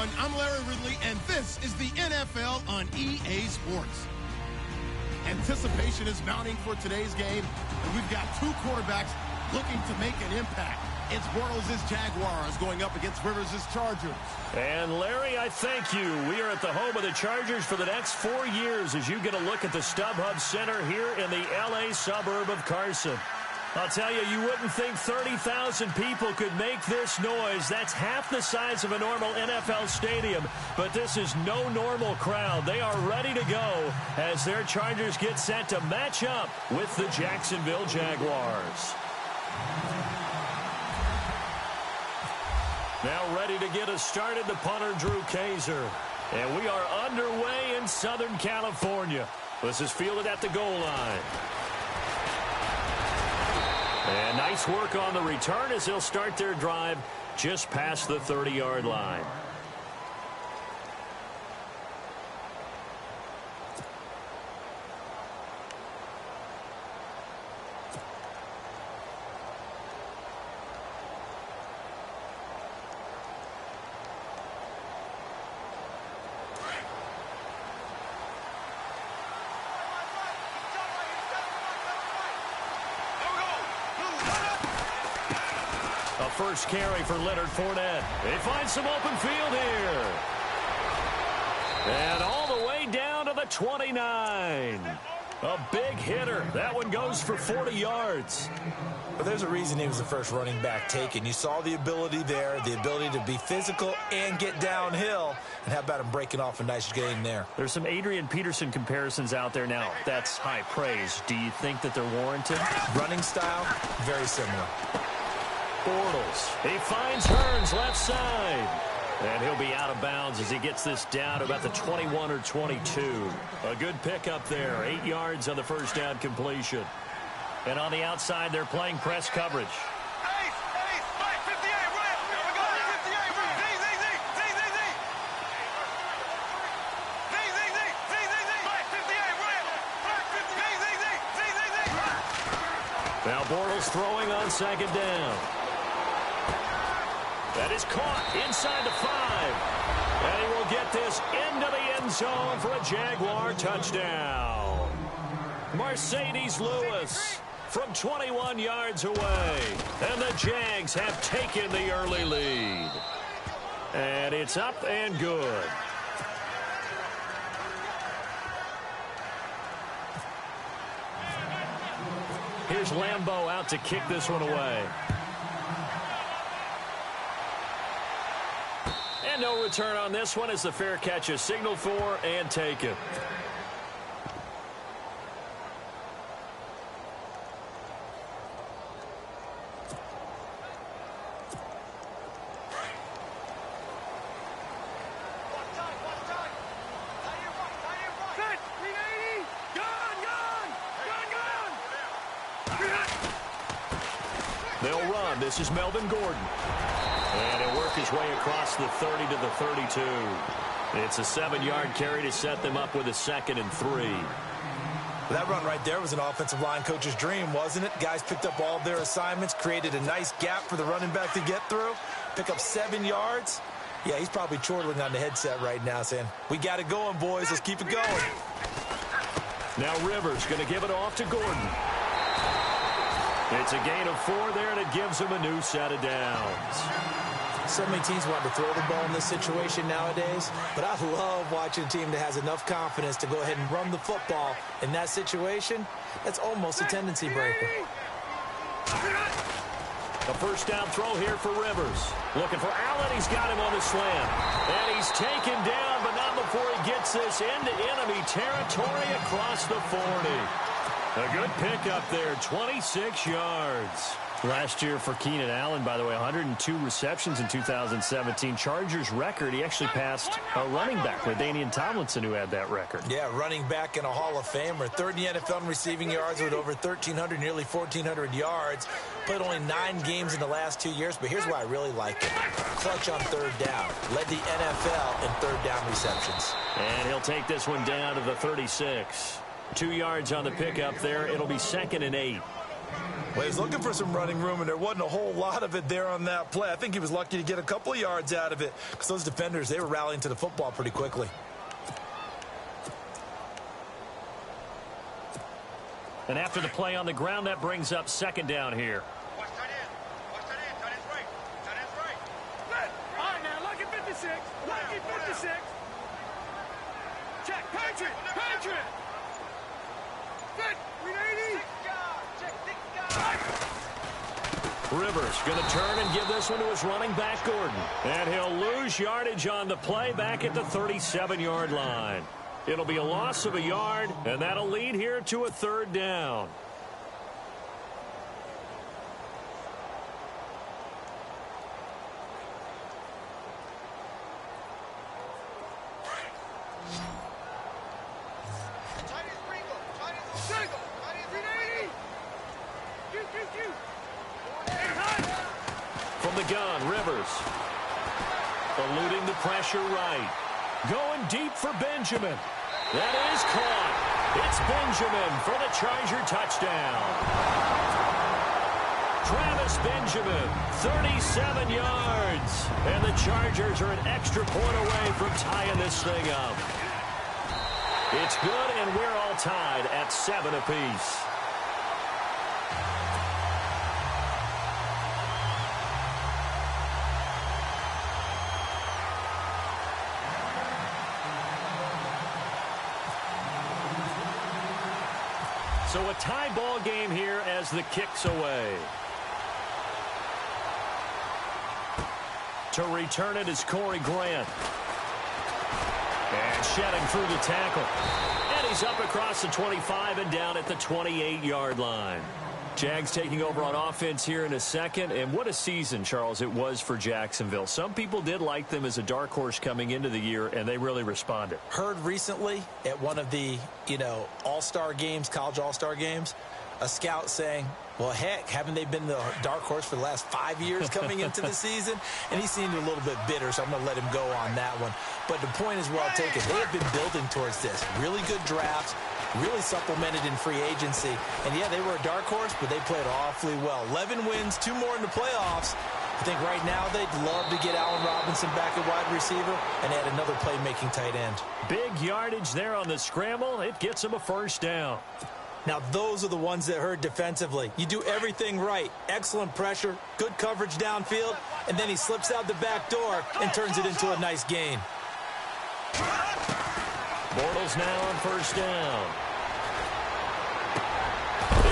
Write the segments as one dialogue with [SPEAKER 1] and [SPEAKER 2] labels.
[SPEAKER 1] everyone. I'm Larry Ridley, and this is the NFL on EA Sports. Anticipation is mounting for today's game, and we've got two quarterbacks looking to make an impact. It's Bortles' Jaguars going up against Rivers' Chargers.
[SPEAKER 2] And Larry, I thank you. We are at the home of the Chargers for the next 4 years as you get a look at the StubHub Center here in the L.A. suburb of Carson. I'll tell you, you wouldn't think 30,000 people could make this noise. That's half the size of a normal NFL stadium. But this is no normal crowd. They are ready to go as their Chargers get set to match up with the Jacksonville Jaguars. Now ready to get us started, the punter, Drew Kaiser. And we are underway in Southern California. This is fielded at the goal line. And nice work on the return as they'll start their drive just past the 30-yard line. First carry for Leonard Fournette. They find some open field here. And all the way down to the 29. A big hitter. That one goes for 40 yards.
[SPEAKER 3] But there's a reason he was the first running back taken. You saw the ability there, the ability to be physical and get downhill. And how about him breaking off a nice gain there?
[SPEAKER 2] There's some Adrian Peterson comparisons out there now. That's high praise. Do you think that they're warranted?
[SPEAKER 3] Running style, very similar.
[SPEAKER 2] Bortles. He finds Hearns left side. And he'll be out of bounds as he gets this down to about the 21 or 22. A good pickup there. 8 yards on the first down completion. And on the outside, they're playing press coverage. Now Bortles throwing on second down. That is caught inside the 5. And he will get this into the end zone for a Jaguar touchdown. Mercedes Lewis from 21 yards away. And the Jags have taken the early lead. And it's up and good. Here's Lambeau out to kick this one away. And no return on this one as the fair catch is signaled for and taken. They'll run. This is Melvin Gordon. And he'll work his way across the 30 to the 32. It's a 7-yard carry to set them up with a 2nd and 3.
[SPEAKER 3] That run right there was an offensive line coach's dream, wasn't it? Guys picked up all their assignments, created a nice gap for the running back to get through, pick up 7 yards. Yeah, he's probably chortling on the headset right now saying, we got it going, boys. Let's keep it going.
[SPEAKER 2] Now Rivers going to give it off to Gordon. It's a gain of 4 there, and it gives him a new set of downs.
[SPEAKER 3] So many teams want to throw the ball in this situation nowadays, but I love watching a team that has enough confidence to go ahead and run the football in that situation. That's almost a tendency breaker.
[SPEAKER 2] A first down throw here for Rivers. Looking for Allen. He's got him on the slant. And he's taken down, but not before he gets this into enemy territory across the 40. A good pickup there, 26 yards. Last year for Keenan Allen, by the way, 102 receptions in 2017. Chargers record, he actually passed a running back, LaDainian Tomlinson, who had that record.
[SPEAKER 3] Yeah, running back and a Hall of Famer. Third in the NFL in receiving yards with over 1,300, nearly 1,400 yards. Played only 9 games in the last 2 years, but here's why I really like it. Clutch on third down. Led the NFL in third down receptions.
[SPEAKER 2] And he'll take this one down to the 36. 2 yards on the pickup there. It'll be 2nd and 8.
[SPEAKER 3] Well, he was looking for some running room, and there wasn't a whole lot of it there on that play. I think he was lucky to get a couple of yards out of it because those defenders, they were rallying to the football pretty quickly.
[SPEAKER 2] And after the play on the ground, that brings up second down here.
[SPEAKER 4] Watch tight end. Watch tight end. Tight end's right. Tight end's right. Good. All right, now, lucky 56. Lucky 56. Check. Patriot. Patriot. Good. 380.
[SPEAKER 2] Rivers going to turn and give this one to his running back, Gordon. And he'll lose yardage on the play back at the 37-yard line. It'll be a loss of a yard, and that'll lead here to a third down. From the gun, Rivers. Eluding the pressure right. Going deep for Benjamin. That is caught. It's Benjamin for the Charger touchdown. Travis Benjamin, 37 yards. And the Chargers are an extra point away from tying this thing up. It's good, and we're all tied at 7 apiece. So a tie ball game here as the kick's away. To return it is Corey Grant. And shedding through the tackle. And he's up across the 25 and down at the 28-yard line. Jags taking over on offense here in a second. And what a season, Charles, it was for Jacksonville. Some people did like them as a dark horse coming into the year, and they really responded.
[SPEAKER 3] Heard recently at one of the, all-star games, college all-star games, a scout saying, well, heck, haven't they been the dark horse for the last 5 years coming into the season? And he seemed a little bit bitter, so I'm going to let him go on that one. But the point is well taken. They have been building towards this. Really good drafts, really supplemented in free agency. And, yeah, they were a dark horse, but they played awfully well. 11 wins, 2 more in the playoffs. I think right now they'd love to get Allen Robinson back at wide receiver and add another playmaking tight end.
[SPEAKER 2] Big yardage there on the scramble. It gets him a first down.
[SPEAKER 3] Now, those are the ones that hurt defensively. You do everything right. Excellent pressure, good coverage downfield, and then he slips out the back door and turns it into a nice gain.
[SPEAKER 2] Bortles now on first down.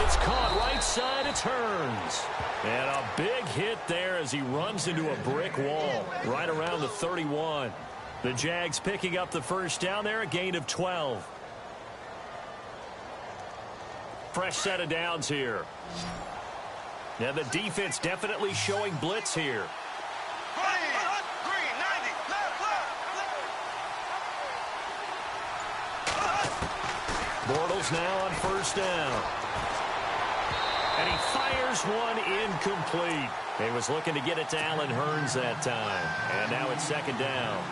[SPEAKER 2] It's caught right side. It turns. And a big hit there as he runs into a brick wall right around the 31. The Jags picking up the first down there, a gain of 12. Fresh set of downs here. Now the defense definitely showing blitz here. Bortles now on first down. And he fires one incomplete. He was looking to get it to Allen Hurns that time. And now it's second down.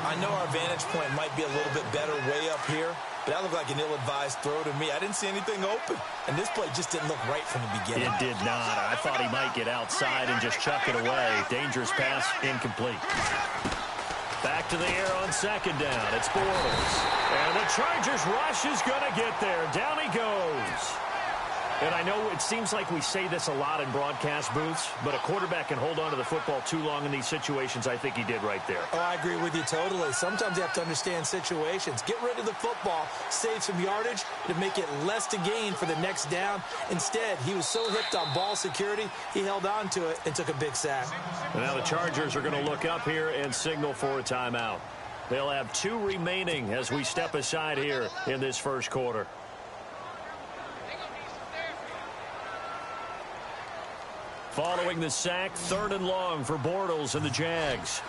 [SPEAKER 3] I know our vantage point might be a little bit better way up here, but that looked like an ill-advised throw to me. I didn't see anything open, and this play just didn't look right from the beginning.
[SPEAKER 2] It did not. I thought he might get outside and just chuck it away. Dangerous pass, incomplete. Back to the air on second down. It's Bortles. And the Chargers rush is going to get there. Down he goes. And I know it seems like we say this a lot in broadcast booths, but a quarterback can hold on to the football too long in these situations. I think he did right there.
[SPEAKER 3] Oh, I agree with you totally. Sometimes you have to understand situations. Get rid of the football, save some yardage to make it less to gain for the next down. Instead, he was so hipped on ball security, he held on to it and took a big sack.
[SPEAKER 2] And now the Chargers are going to look up here and signal for a timeout. They'll have 2 remaining as we step aside here in this first quarter. Following the sack, 3rd and long for Bortles and the Jags.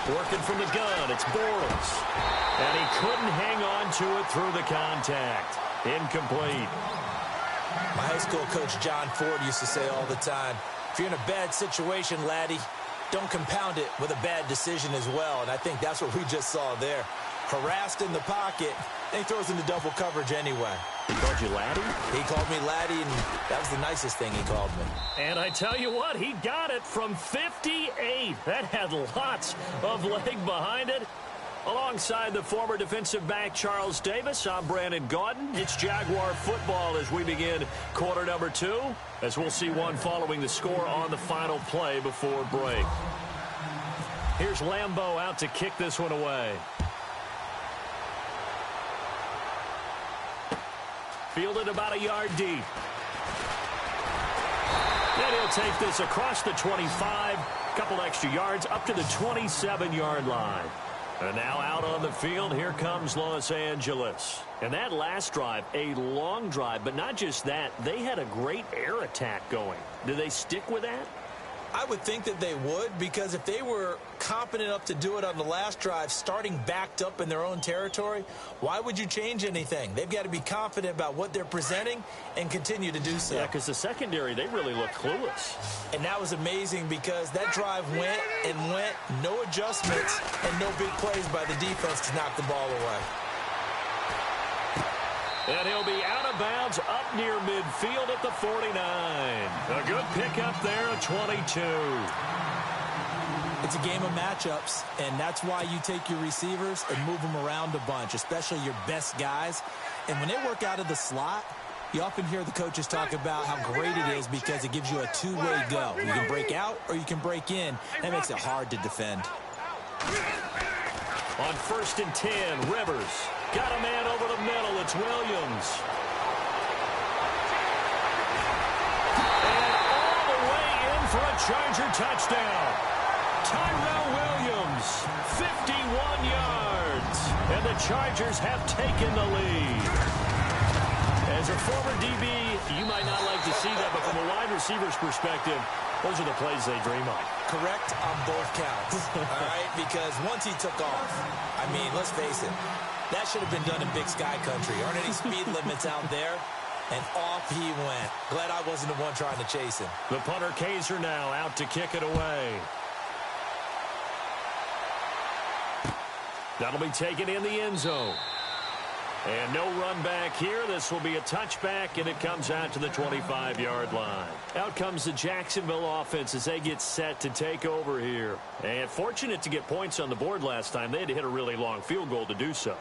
[SPEAKER 2] Working from the gun, it's Bortles. And he couldn't hang on to it through the contact. Incomplete.
[SPEAKER 3] My high school coach, John Ford, used to say all the time, If you're in a bad situation, laddie, don't compound it with a bad decision as well. And I think that's what we just saw there. Harassed in the pocket, and he throws into double coverage anyway.
[SPEAKER 2] He called you laddie?
[SPEAKER 3] He called me laddie, and that was the nicest thing he called me.
[SPEAKER 2] And I tell you what, he got it from 58. That had lots of leg behind it. Alongside the former defensive back Charles Davis, I'm Brandon Gaudin. It's Jaguar football as we begin quarter number 2, as we'll see one following the score on the final play before break. Here's Lambeau out to kick this one away. Fielded about a yard deep. And he'll take this across the 25, a couple extra yards up to the 27-yard line. And now out on the field, here comes Los Angeles. And that last drive, a long drive, but not just that, they had a great air attack going. Do they stick with that?
[SPEAKER 3] I would think that they would, because if they were competent enough to do it on the last drive, starting backed up in their own territory, why would you change anything? They've got to be confident about what they're presenting and continue to do so.
[SPEAKER 2] Yeah, because the secondary, they really looked clueless.
[SPEAKER 3] And that was amazing because that drive went and went, no adjustments, and no big plays by the defense to knock the ball away.
[SPEAKER 2] And he'll be out of bounds up near midfield at the 49. A good pickup there at 22.
[SPEAKER 3] It's a game of matchups, and that's why you take your receivers and move them around a bunch, especially your best guys. And when they work out of the slot, you often hear the coaches talk about how great it is because it gives you a two-way go. You can break out or you can break in. That makes it hard to defend.
[SPEAKER 2] On 1st and 10, Rivers. Got a man over the middle. It's Williams. And all the way in for a Charger touchdown. Tyrell Williams, 51 yards. And the Chargers have taken the lead. As a former DB, you might not like to see that, but from a wide receiver's perspective, those are the plays they dream of.
[SPEAKER 3] Correct on both counts, all right? Because once he took off, I mean, let's face it, that should have been done in Big Sky Country. Aren't any speed limits out there? And off he went. Glad I wasn't the one trying to chase him.
[SPEAKER 2] The punter Kaiser now out to kick it away. That'll be taken in the end zone. And no run back here. This will be a touchback, and it comes out to the 25-yard line. Out comes the Jacksonville offense as they get set to take over here. And fortunate to get points on the board last time. They had to hit a really long field goal to do so.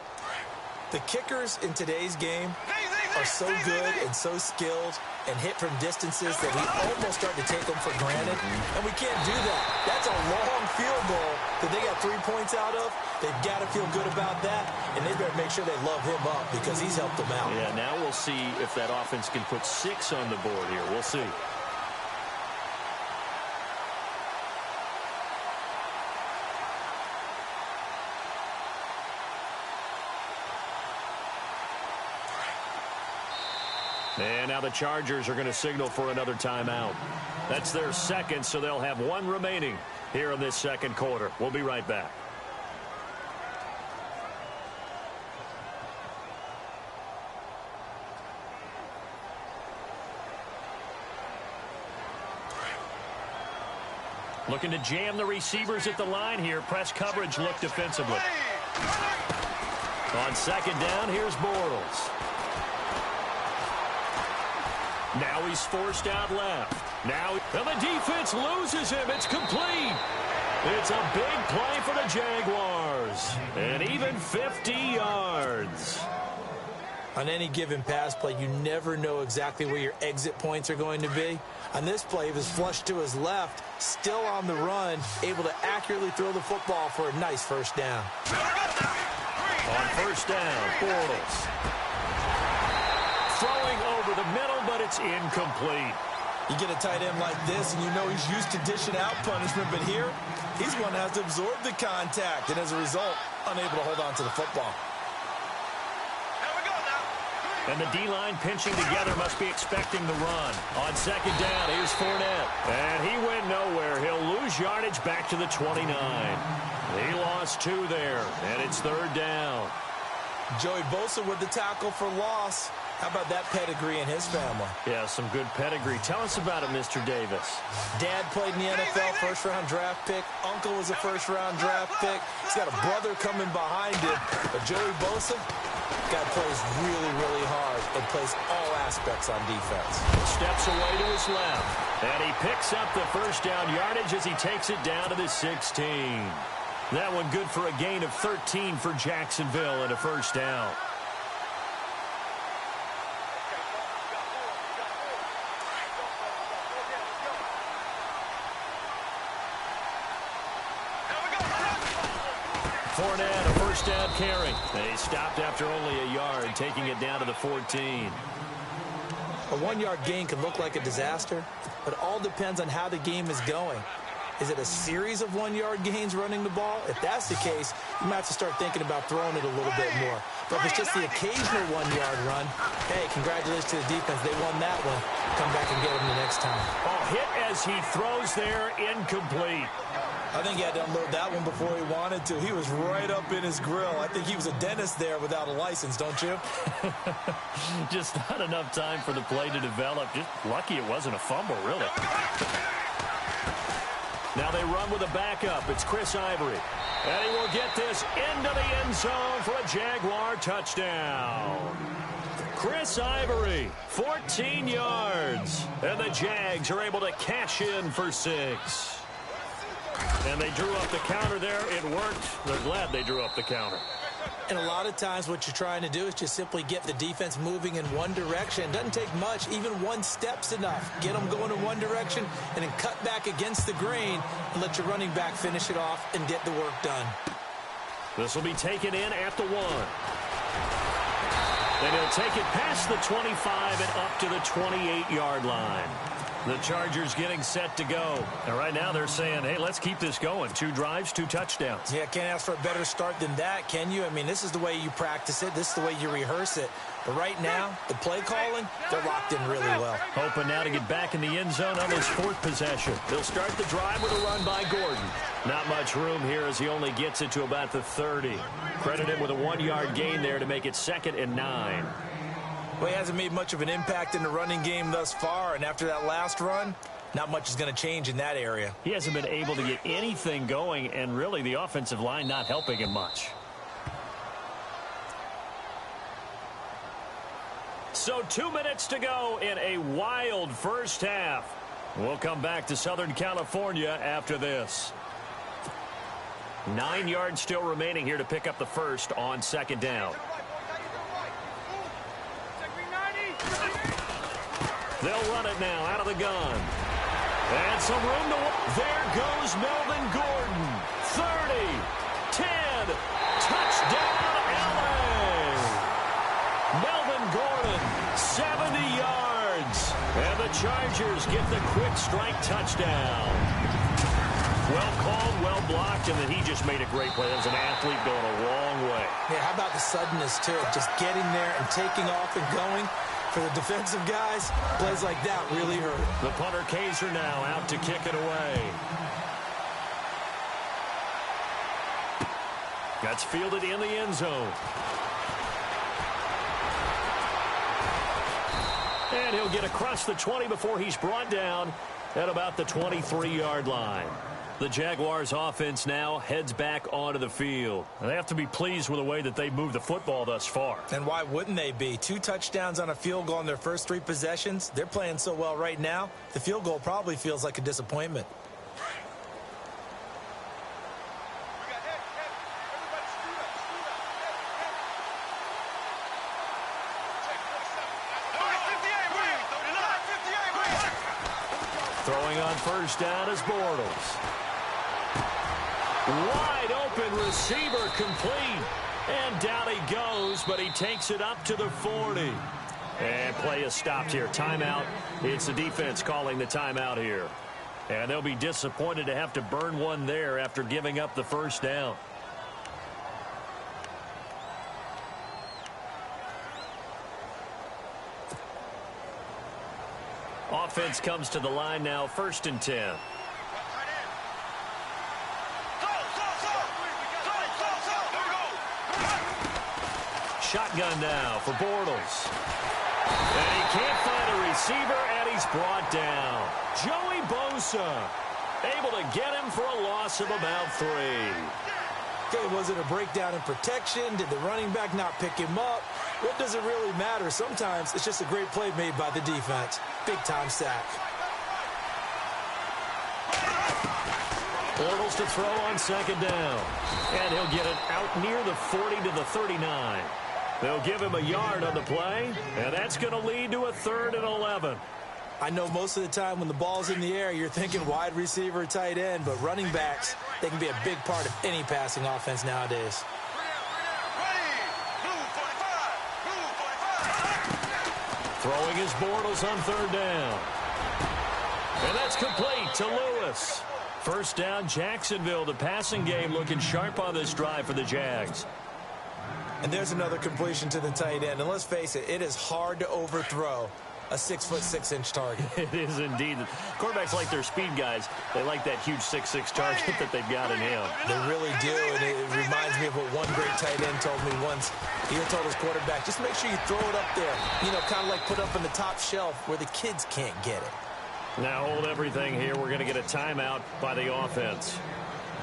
[SPEAKER 3] The kickers in today's game are so good and so skilled and hit from distances that we almost start to take them for granted. And we can't do that. That's a long field goal that they got 3 points out of. They've got to feel good about that, and they better make sure they love him up because he's helped them out.
[SPEAKER 2] Yeah, now we'll see if that offense can put 6 on the board here. We'll see. And now the Chargers are going to signal for another timeout. That's their second, so they'll have one remaining here in this second quarter. We'll be right back. Looking to jam the receivers at the line here. Press coverage look defensively. On second down, here's Bortles. Now he's forced out left. Now, and the defense loses him. It's complete. It's a big play for the Jaguars. And even 50 yards.
[SPEAKER 3] On any given pass play, you never know exactly where your exit points are going to be. On this play, he was flushed to his left, still on the run, able to accurately throw the football for a nice first down.
[SPEAKER 2] On first down, Bortles. Throwing over the middle, but it's incomplete.
[SPEAKER 3] You get a tight end like this, and you know he's used to dishing out punishment, but here, he's going to have to absorb the contact, and as a result, unable to hold on to the football.
[SPEAKER 2] And the D-line pinching together must be expecting the run. On second down, here's Fournette. And he went nowhere. He'll lose yardage back to the 29. He lost 2 there, and it's third down.
[SPEAKER 3] Joey Bosa with the tackle for loss. How about that pedigree in his family?
[SPEAKER 2] Yeah, some good pedigree. Tell us about it, Mr. Davis.
[SPEAKER 3] Dad played in the NFL, first-round draft pick. Uncle was a first-round draft pick. He's got a brother coming behind him. But Joey Bosa, guy plays really, really hard and plays all aspects on defense.
[SPEAKER 2] Steps away to his left. And he picks up the first down yardage as he takes it down to the 16. That one good for a gain of 13 for Jacksonville and a first down. Fournette, a first down carry. They stopped after only a yard, taking it down to the 14.
[SPEAKER 3] A one-yard gain can look like a disaster, but it all depends on how the game is going. Is it a series of one-yard gains running the ball? If that's the case, you might have to start thinking about throwing it a little bit more. But if it's just the occasional one-yard run, hey, congratulations to the defense. They won that one. Come back and get them the next time.
[SPEAKER 2] Oh, hit as he throws there, incomplete.
[SPEAKER 3] I think he had to unload that one before he wanted to. He was right up in his grill. I think he was a dentist there without a license, don't you?
[SPEAKER 2] Just not enough time for the play to develop. Just lucky it wasn't a fumble, really. Now they run with a backup. It's Chris Ivory. And he will get this into the end zone for a Jaguar touchdown. Chris Ivory, 14 yards. And the Jags are able to cash in for 6. And they drew up the counter there. It worked. They're glad they drew up the counter.
[SPEAKER 3] And a lot of times what you're trying to do is just simply get the defense moving in one direction. It doesn't take much. Even one step's enough. Get them going in one direction and then cut back against the grain and let your running back finish it off and get the work done.
[SPEAKER 2] This will be taken in at the 1. And he'll take it past the 25 and up to the 28-yard line. The Chargers getting set to go. And right now they're saying, hey, let's keep this going. 2 drives, 2 touchdowns.
[SPEAKER 3] Yeah, can't ask for a better start than that, can you? I mean, this is the way you practice it. This is the way you rehearse it. But right now, the play calling, they're locked in really well.
[SPEAKER 2] Hoping now to get back in the end zone on this 4th possession. They'll start the drive with a run by Gordon. Not much room here as he only gets it to about the 30. Credit him with a 1-yard gain there to make it 2nd and 9.
[SPEAKER 3] Well, he hasn't made much of an impact in the running game thus far, and after that last run, not much is going to change in that area.
[SPEAKER 2] He hasn't been able to get anything going, and really the offensive line not helping him much. So 2 minutes to go in a wild first half. We'll come back to Southern California after this. 9 yards still remaining here to pick up the first on 2nd down. They'll run it now out of the gun. And some room to... There goes Melvin Gordon. 30, 10, touchdown LA. Melvin Gordon, 70 yards. And the Chargers get the quick strike touchdown. Well called, well blocked, and then he just made a great play. That was an athlete going a long way.
[SPEAKER 3] Yeah, how about the suddenness to it? Just getting there and taking off and going. For the defensive guys, plays like that really hurt.
[SPEAKER 2] The punter Kaiser now out to kick it away. That's fielded in the end zone. And he'll get across the 20 before he's brought down at about the 23-yard line. The Jaguars offense now heads back onto the field. And they have to be pleased with the way that they moved the football thus far.
[SPEAKER 3] And why wouldn't they be? 2 touchdowns on a field goal on their first 3 possessions. They're playing so well right now, the field goal probably feels like a disappointment.
[SPEAKER 2] Throwing on first down is Bortles. Wide open receiver complete. And down he goes, but he takes it up to the 40. And play is stopped here. Timeout. It's the defense calling the timeout here. And they'll be disappointed to have to burn one there after giving up the first down. Offense comes to the line now, 1st and 10. Shotgun now for Bortles. And he can't find a receiver, and he's brought down. Joey Bosa able to get him for a loss of about 3.
[SPEAKER 3] Okay, was it a breakdown in protection? Did the running back not pick him up? What does it really matter? Sometimes it's just a great play made by the defense. Big-time sack.
[SPEAKER 2] Bortles to throw on second down. And he'll get it out near the 40 to the 39. They'll give him a yard on the play, and that's going to lead to a 3rd and 11.
[SPEAKER 3] I know most of the time when the ball's in the air, you're thinking wide receiver, tight end, but running backs, they can be a big part of any passing offense nowadays.
[SPEAKER 2] Throwing his Bortles on 3rd down. And that's complete to Lewis. First down, Jacksonville. The passing game looking sharp on this drive for the Jags.
[SPEAKER 3] And there's another completion to the tight end. And let's face it, it is hard to overthrow a 6'6" target.
[SPEAKER 2] It is indeed. Quarterbacks like their speed guys. They like that huge 6'6" target that they've got in him.
[SPEAKER 3] They really do, and it reminds me of what one great tight end told me once. He told his quarterback, just make sure you throw it up there. You know, kind of like put up on the top shelf where the kids can't get it.
[SPEAKER 2] Now hold everything here. We're going to get a timeout by the offense,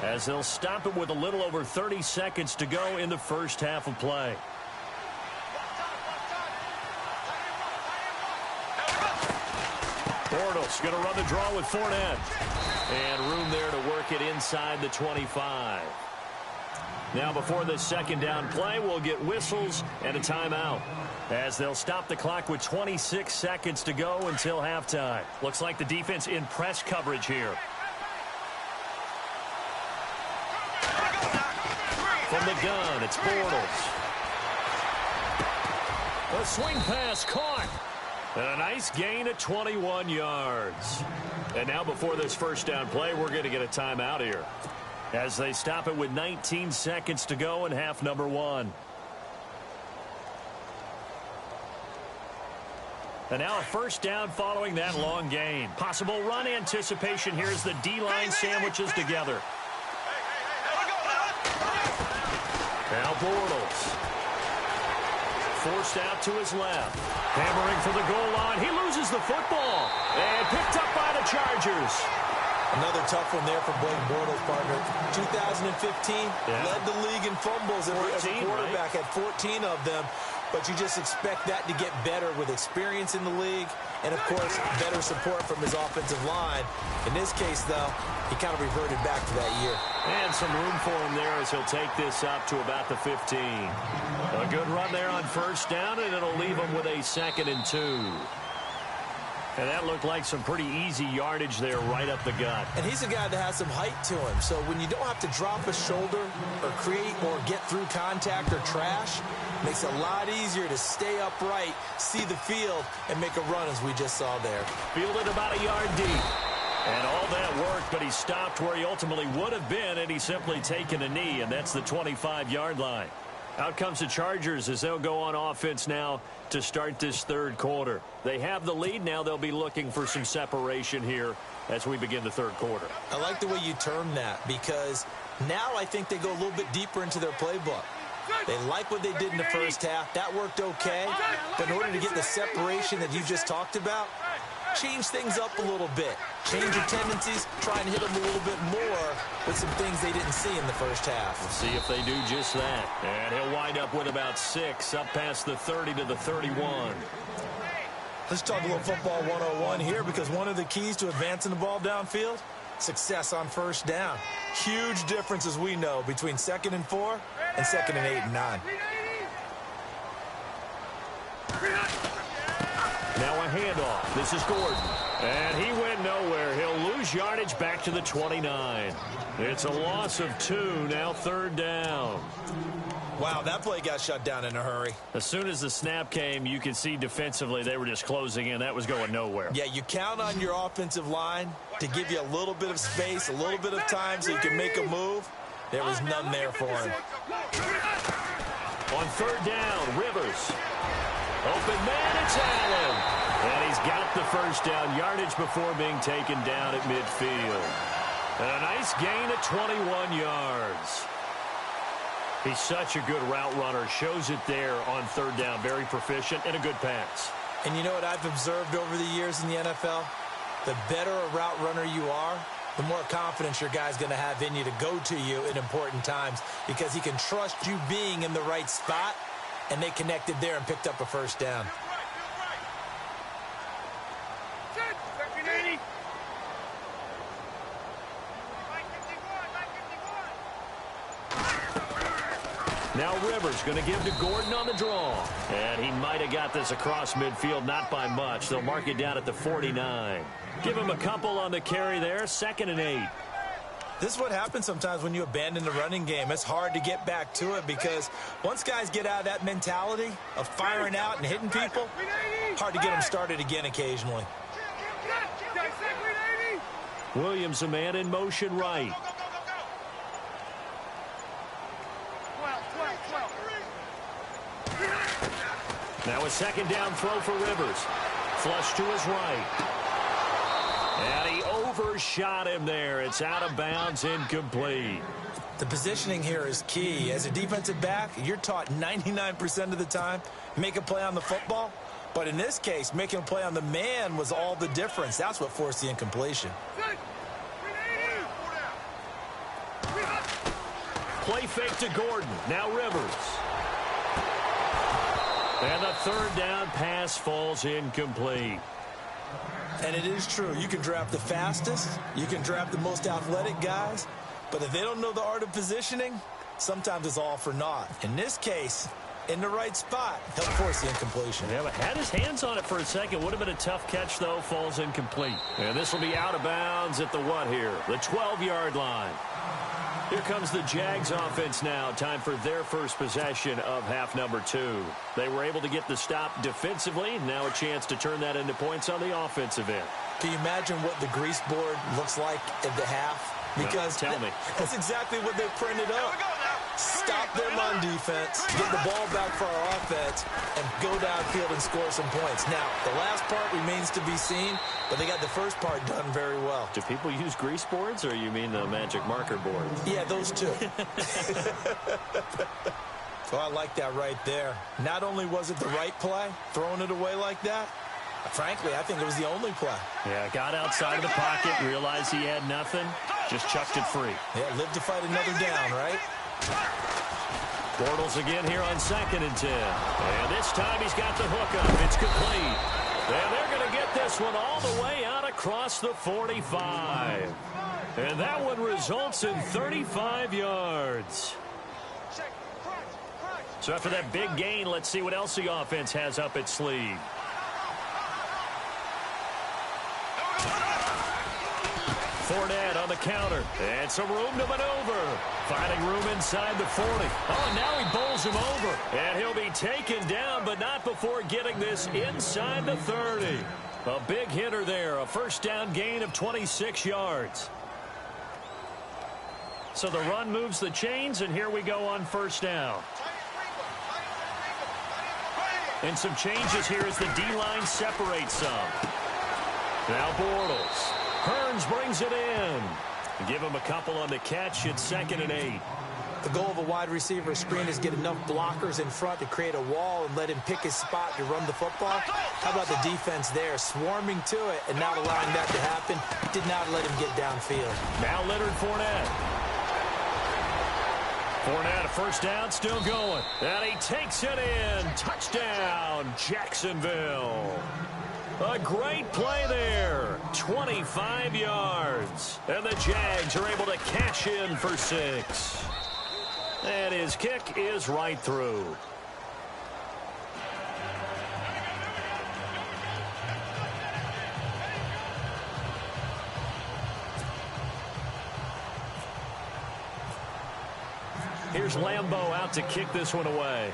[SPEAKER 2] as they'll stop it with a little over 30 seconds to go in the first half of play. Bortles going to run the draw with Fournette. And room there to work it inside the 25. Now before the second down play, we'll get whistles and a timeout, as they'll stop the clock with 26 seconds to go until halftime. Looks like the defense in press coverage here. From the gun, it's Bortles. A swing pass caught. And a nice gain of 21 yards. And now before this first down play, we're going to get a timeout here, as they stop it with 19 seconds to go in half number 1. And now a first down following that long gain. Possible run anticipation here as the D-line sandwiches together. Now Bortles. Forced out to his left. Hammering for the goal line. He loses the football. And picked up by the Chargers.
[SPEAKER 3] Another tough one there for Blake Bortles, partner. 2015, led the league in fumbles as a quarterback, right? Had 14 of them. But you just expect that to get better with experience in the league and, of course, better support from his offensive line. In this case, though, he kind of reverted back to that year.
[SPEAKER 2] And some room for him there as he'll take this up to about the 15. A good run there on first down, and it'll leave him with a 2nd and 2. And that looked like some pretty easy yardage there right up the gut.
[SPEAKER 3] And he's a guy that has some height to him. So when you don't have to drop a shoulder or create or get through contact or trash, makes it a lot easier to stay upright, see the field, and make a run as we just saw there.
[SPEAKER 2] Fielded about a yard deep. And all that worked, but he stopped where he ultimately would have been, and he's simply taken a knee, and that's the 25-yard line. Out comes the Chargers as they'll go on offense now to start this third quarter. They have the lead. Now they'll be looking for some separation here as we begin the third quarter.
[SPEAKER 3] I like the way you term that, because now I think they go a little bit deeper into their playbook. They like what they did in the first half. That worked okay. But in order to get the separation that you just talked about, change things up a little bit. Change your tendencies, try and hit them a little bit more with some things they didn't see in the first half.
[SPEAKER 2] We'll see if they do just that. And he'll wind up with about 6 up past the 30 to the 31.
[SPEAKER 3] Let's talk a little football 101 here, because one of the keys to advancing the ball downfield, success on first down. Huge difference, as we know, between 2nd and 4 and 2nd and 8 and 9.
[SPEAKER 2] Now a handoff. This is Gordon. And he went nowhere. He'll lose yardage back to the 29. It's a loss of 2. Now 3rd down.
[SPEAKER 3] Wow, that play got shut down in a hurry.
[SPEAKER 2] As soon as the snap came, you could see defensively they were just closing in. That was going nowhere.
[SPEAKER 3] Yeah, you count on your offensive line to give you a little bit of space, a little bit of time so you can make a move. There was none there for him.
[SPEAKER 2] On 3rd down, Rivers. Open man, it's Allen. And he's got the first down yardage before being taken down at midfield. And a nice gain of 21 yards. He's such a good route runner. Shows it there on third down. Very proficient and a good pass.
[SPEAKER 3] And you know what I've observed over the years in the NFL? The better a route runner you are, the more confidence your guy's going to have in you to go to you in important times because he can trust you being in the right spot, and they connected there and picked up a first down.
[SPEAKER 2] Now Rivers going to give to Gordon on the draw. And he might have got this across midfield, not by much. They'll mark it down at the 49. Give him a couple on the carry there, 2nd and 8.
[SPEAKER 3] This is what happens sometimes when you abandon the running game. It's hard to get back to it because once guys get out of that mentality of firing out and hitting people, hard to get them started again occasionally.
[SPEAKER 2] Williams, a man in motion right. Now a 2nd down throw for Rivers. Flush to his right. And he overshot him there. It's out of bounds, incomplete.
[SPEAKER 3] The positioning here is key. As a defensive back, you're taught 99% of the time, make a play on the football. But in this case, making a play on the man was all the difference. That's what forced the incompletion.
[SPEAKER 2] Play fake to Gordon. Now Rivers. And the 3rd down pass falls incomplete.
[SPEAKER 3] And it is true. You can draft the fastest. You can draft the most athletic guys. But if they don't know the art of positioning, sometimes it's all for naught. In this case, in the right spot, helped force the incompletion.
[SPEAKER 2] Yeah, but had his hands on it for a second. Would have been a tough catch, though. Falls incomplete. And this will be out of bounds at the what here? The 12-yard line. Here comes the Jags offense now. Time for their first possession of half number 2. They were able to get the stop defensively. Now a chance to turn that into points on the offensive end.
[SPEAKER 3] Can you imagine what the grease board looks like at the half? Because
[SPEAKER 2] tell me.
[SPEAKER 3] That's exactly what they printed up. Stop them on defense, get the ball back for our offense, and go downfield and score some points. Now, the last part remains to be seen, but they got the first part done very well.
[SPEAKER 2] Do people use grease boards, or you mean the magic marker board?
[SPEAKER 3] Yeah, those two. So I like that right there. Not only was it the right play, throwing it away like that, frankly, I think it was the only play.
[SPEAKER 2] Yeah, got outside of the pocket, realized he had nothing, just chucked it free.
[SPEAKER 3] Yeah, live to fight another down, right?
[SPEAKER 2] Bortles again here on 2nd and 10. And this time he's got the hook up. It's complete. And they're going to get this one all the way out across the 45. And that one results in 35 yards. So after that big gain, let's see what else the offense has up its sleeve. Fournette on the counter. And some room to maneuver. Finding room inside the 40. Oh, now he bowls him over. And he'll be taken down, but not before getting this inside the 30. A big hitter there. A first down gain of 26 yards. So the run moves the chains, and here we go on first down. And some changes here as the D-line separates some. Now Bortles. Hearns brings it in. Give him a couple on the catch. It's 2nd and 8.
[SPEAKER 3] The goal of a wide receiver screen is get enough blockers in front to create a wall and let him pick his spot to run the football. How about the defense there, swarming to it and not allowing that to happen? Did not let him get downfield.
[SPEAKER 2] Now Leonard Fournette. Fournette, a first down, still going. And he takes it in. Touchdown, Jacksonville. A great play there. 25 yards. And the Jags are able to cash in for 6. And his kick is right through. Here's Lambeau out to kick this one away.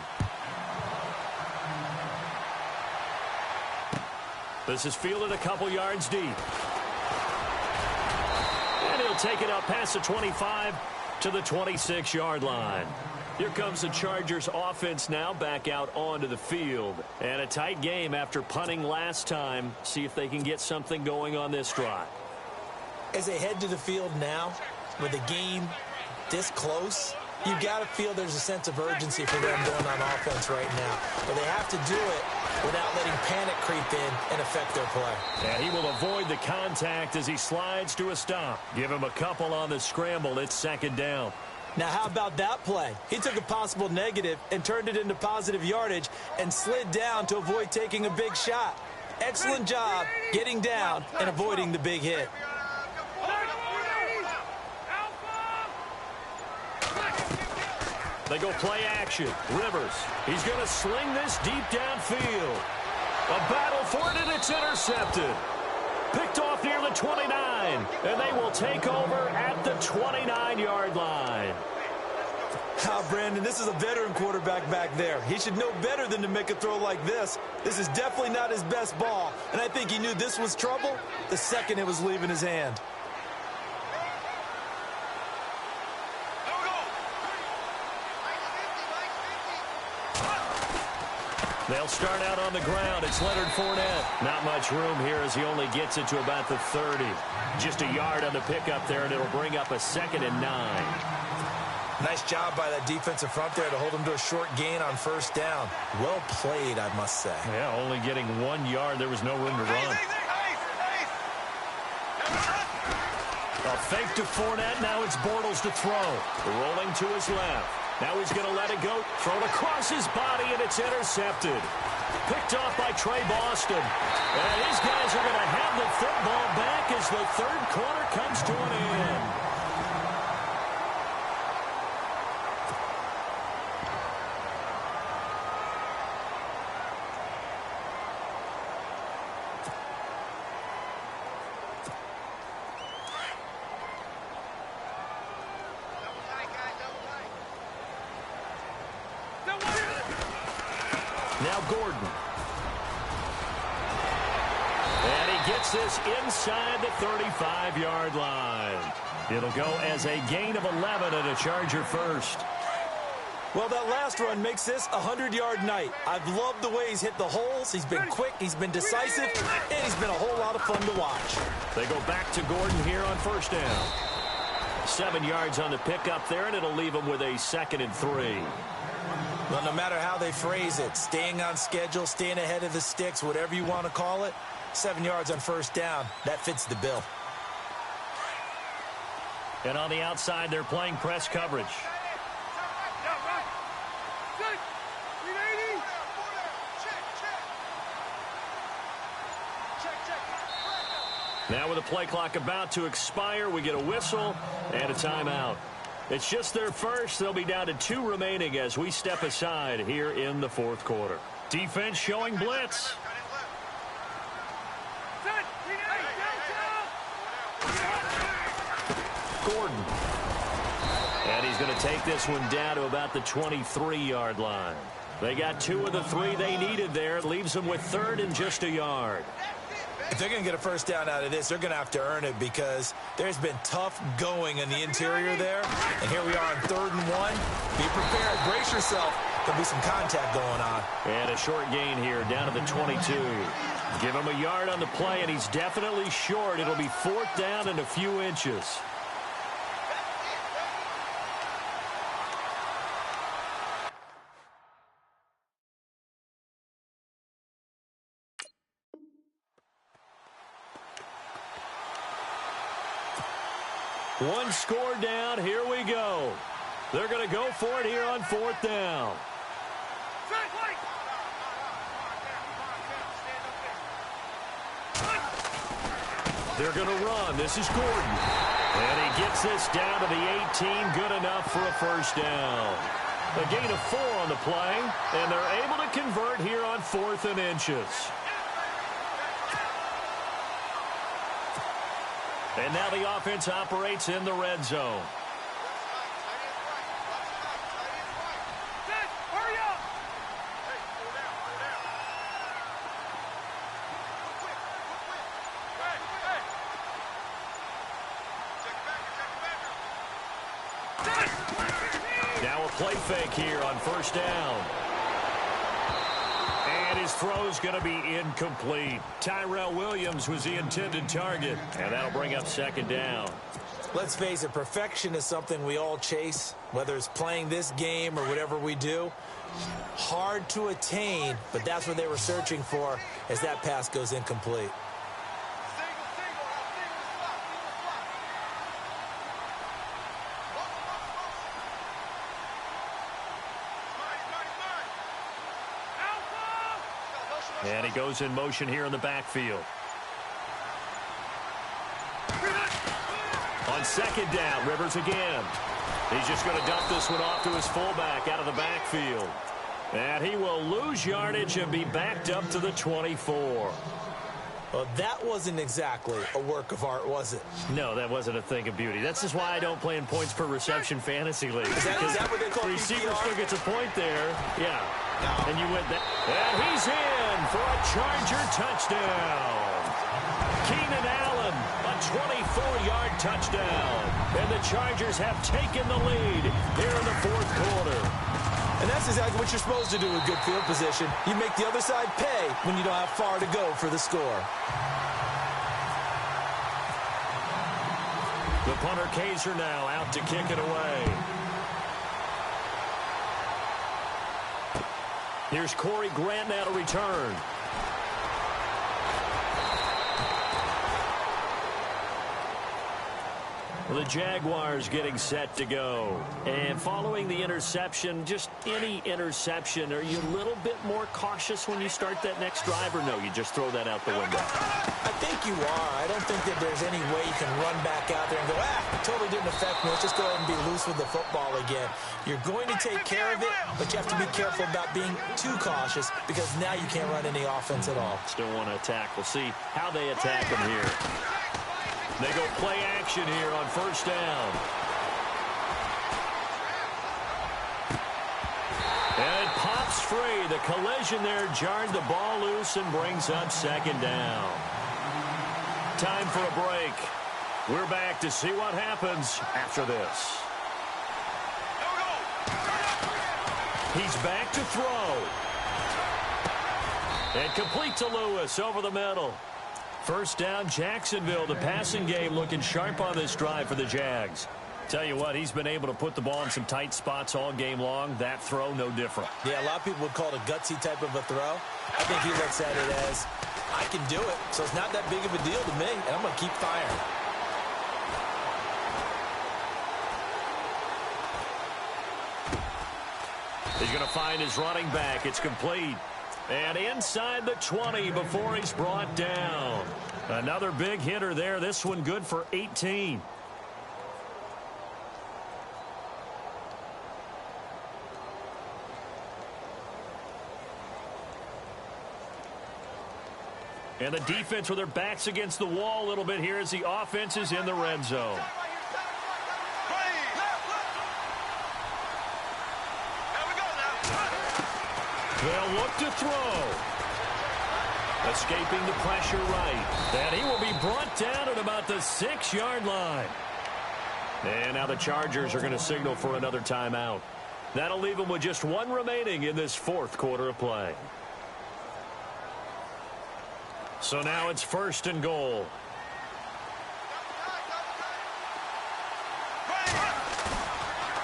[SPEAKER 2] This is fielded a couple yards deep. And he'll take it up past the 25 to the 26-yard line. Here comes the Chargers offense now back out onto the field. And a tight game after punting last time. See if they can get something going on this drive.
[SPEAKER 3] As they head to the field now, with the game this close, you got to feel there's a sense of urgency for them going on offense right now. But they have to do it without letting panic creep in and affect their play.
[SPEAKER 2] And he will avoid the contact as he slides to a stop. Give him a couple on the scramble. It's second down.
[SPEAKER 3] Now, how about that play? He took a possible negative and turned it into positive yardage and slid down to avoid taking a big shot. Excellent job getting down and avoiding the big hit.
[SPEAKER 2] They go play action. Rivers. He's going to sling this deep downfield. A battle for it, and it's intercepted. Picked off near the 29, and they will take over at the 29-yard line.
[SPEAKER 3] Brandon, this is a veteran quarterback back there. He should know better than to make a throw like this. This is definitely not his best ball, and I think he knew this was trouble the second it was leaving his hand.
[SPEAKER 2] They'll start out on the ground. It's Leonard Fournette. Not much room here as he only gets it to about the 30. Just a yard on the pickup there, and it'll bring up a 2nd and 9.
[SPEAKER 3] Nice job by that defensive front there to hold him to a short gain on first down. Well played, I must say.
[SPEAKER 2] Yeah, only getting 1 yard. There was no room to run. A fake to Fournette. Now it's Bortles to throw. Rolling to his left. Now he's going to let it go. Thrown across his body, and it's intercepted. Picked off by Trey Boston. And his guys are going to have the football back as the third quarter comes to an end. Now Gordon. And he gets this inside the 35-yard line. It'll go as a gain of 11 and a Charger first.
[SPEAKER 3] Well, that last run makes this a 100-yard night. I've loved the way he's hit the holes. He's been quick, he's been decisive, and he's been a whole lot of fun to watch.
[SPEAKER 2] They go back to Gordon here on first down. 7 yards on the pickup there, and it'll leave him with a 2nd and 3.
[SPEAKER 3] Well, no matter how they phrase it, staying on schedule, staying ahead of the sticks, whatever you want to call it, 7 yards on first down, that fits the bill.
[SPEAKER 2] And on the outside, they're playing press coverage. Now with the play clock about to expire, we get a whistle and a timeout. It's just their first. They'll be down to 2 remaining as we step aside here in the fourth quarter. Defense showing blitz. Gordon. And he's going to take this one down to about the 23-yard line. They got 2 of the 3 they needed there. It leaves them with 3rd and just a yard.
[SPEAKER 3] If they're going to get a first down out of this, they're going to have to earn it because there's been tough going in the interior there. And here we are on 3rd and 1. Be prepared. Brace yourself. There'll be some contact going on.
[SPEAKER 2] And a short gain here down to the 22. Give him a yard on the play, and he's definitely short. It'll be 4th down and a few inches. One score down. Here we go. They're going to go for it here on 4th down. They're going to run. This is Gordon. And he gets this down to the 18. Good enough for a first down. A gain of 4 on the play. And they're able to convert here on 4th and inches. And now the offense operates in the red zone. Now a play fake here on first down. And his throw's going to be incomplete. Tyrell Williams was the intended target. And that'll bring up second down.
[SPEAKER 3] Let's face it, perfection is something we all chase, whether it's playing this game or whatever we do. Hard to attain, but that's what they were searching for as that pass goes incomplete.
[SPEAKER 2] And he goes in motion here in the backfield. On second down, Rivers again. He's just going to dump this one off to his fullback out of the backfield. And he will lose yardage and be backed up to the 24.
[SPEAKER 3] Well, that wasn't exactly a work of art, was it?
[SPEAKER 2] No, that wasn't a thing of beauty. That's just why I don't play in points per reception fantasy league.
[SPEAKER 3] Is that what they call
[SPEAKER 2] receiver
[SPEAKER 3] PPR?
[SPEAKER 2] still gets a point there. Yeah.
[SPEAKER 3] No.
[SPEAKER 2] And you win that. And he's in for a Charger touchdown. Keenan Allen, a 24-yard touchdown. And the Chargers have taken the lead here in the fourth quarter.
[SPEAKER 3] And that's exactly what you're supposed to do with good field position. You make the other side pay when you don't have far to go for the score.
[SPEAKER 2] The punter Kaiser now out to kick it away. Here's Corey Grant now to return. The Jaguars getting set to go. And following the interception, just any interception, are you a little bit more cautious when you start that next drive, or no, you just throw that out the window?
[SPEAKER 3] I think you are. I don't think that there's any way you can run back out there and go, it totally didn't affect me. Let's just go ahead and be loose with the football again. You're going to take care of it, but you have to be careful about being too cautious because now you can't run any offense at all.
[SPEAKER 2] Still want to attack. We'll see how they attack them here. They go play action here on first down. And it pops free. The collision there jarred the ball loose and brings up second down. Time for a break. We're back to see what happens after this. He's back to throw. And complete to Lewis over the middle. First down, Jacksonville. The passing game looking sharp on this drive for the Jags. Tell you what, he's been able to put the ball in some tight spots all game long. That throw, no different.
[SPEAKER 3] Yeah, a lot of people would call it a gutsy type of a throw. I think he looks at it as, I can do it, so it's not that big of a deal to me, and I'm going to keep firing.
[SPEAKER 2] He's going to find his running back. It's complete. And inside the 20 before he's brought down. Another big hitter there. This one good for 18. And the defense with their backs against the wall a little bit here as the offense is in the red zone. They'll look to throw. Escaping the pressure right. And he will be brought down at about the 6-yard line. And now the Chargers are going to signal for another timeout. That'll leave them with just one remaining in this fourth quarter of play. So now it's first and goal.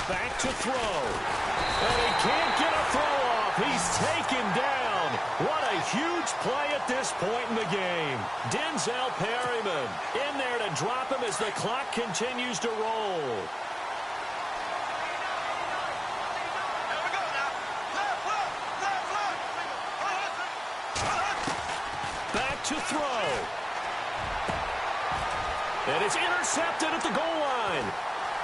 [SPEAKER 2] Back to throw. And he can't get a throw off. He's taken down. What a huge play at this point in the game. Denzel Perryman in there to drop him as the clock continues to roll. Back to throw. And it's intercepted at the goal line.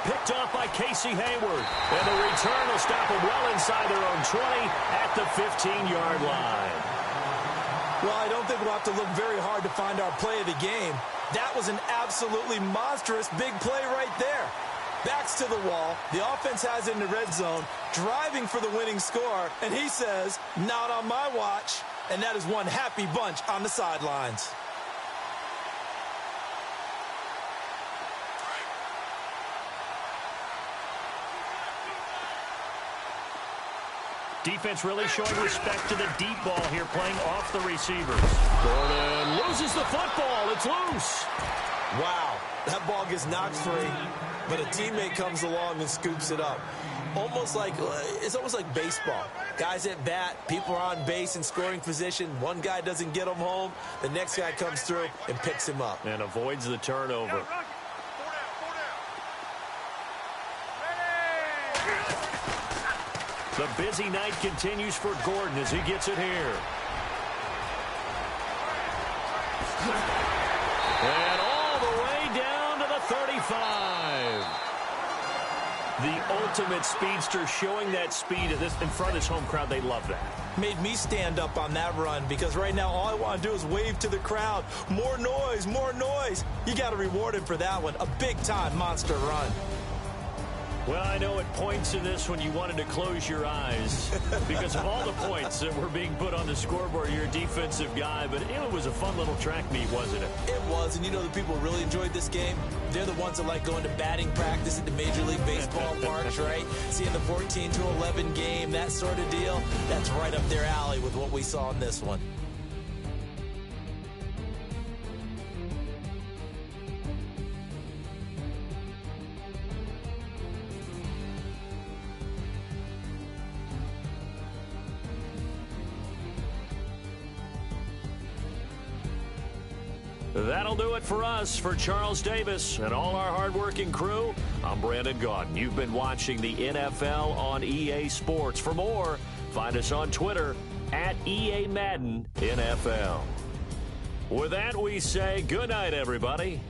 [SPEAKER 2] Picked off by Casey Hayward. And the return will stop them well inside their own 20 at the 15-yard line.
[SPEAKER 3] Well, I don't think we'll have to look very hard to find our play of the game. That was an absolutely monstrous big play right there. Backs to the wall. The offense has it in the red zone, driving for the winning score. And he says, not on my watch. And that is one happy bunch on the sidelines.
[SPEAKER 2] Defense really showing respect to the deep ball here, playing off the receivers. Gordon loses the football. It's loose.
[SPEAKER 3] Wow, that ball gets knocked free, but a teammate comes along and scoops it up. It's almost like baseball. Guys at bat, people are on base in scoring position. One guy doesn't get him home. The next guy comes through and picks him up.
[SPEAKER 2] And avoids the turnover. The busy night continues for Gordon as he gets it here. And all the way down to the 35. The ultimate speedster, showing that speed in front of this home crowd. They love that.
[SPEAKER 3] Made me stand up on that run because right now all I want to do is wave to the crowd. More noise, more noise. You got to reward him for that one. A big-time monster run.
[SPEAKER 2] Well, I know at points in this when you wanted to close your eyes because of all the points that were being put on the scoreboard. You're a defensive guy, but it was a fun little track meet, wasn't it?
[SPEAKER 3] It was, and you know the people really enjoyed this game? They're the ones that like going to batting practice at the Major League Baseball parks, right? Seeing the 14-11 game, that sort of deal. That's right up their alley with what we saw in this one.
[SPEAKER 2] That'll do it for us. For Charles Davis and all our hardworking crew, I'm Brandon Gaudin. You've been watching the NFL on EA Sports. For more, find us on Twitter at EA Madden NFL. With that, we say good night, everybody.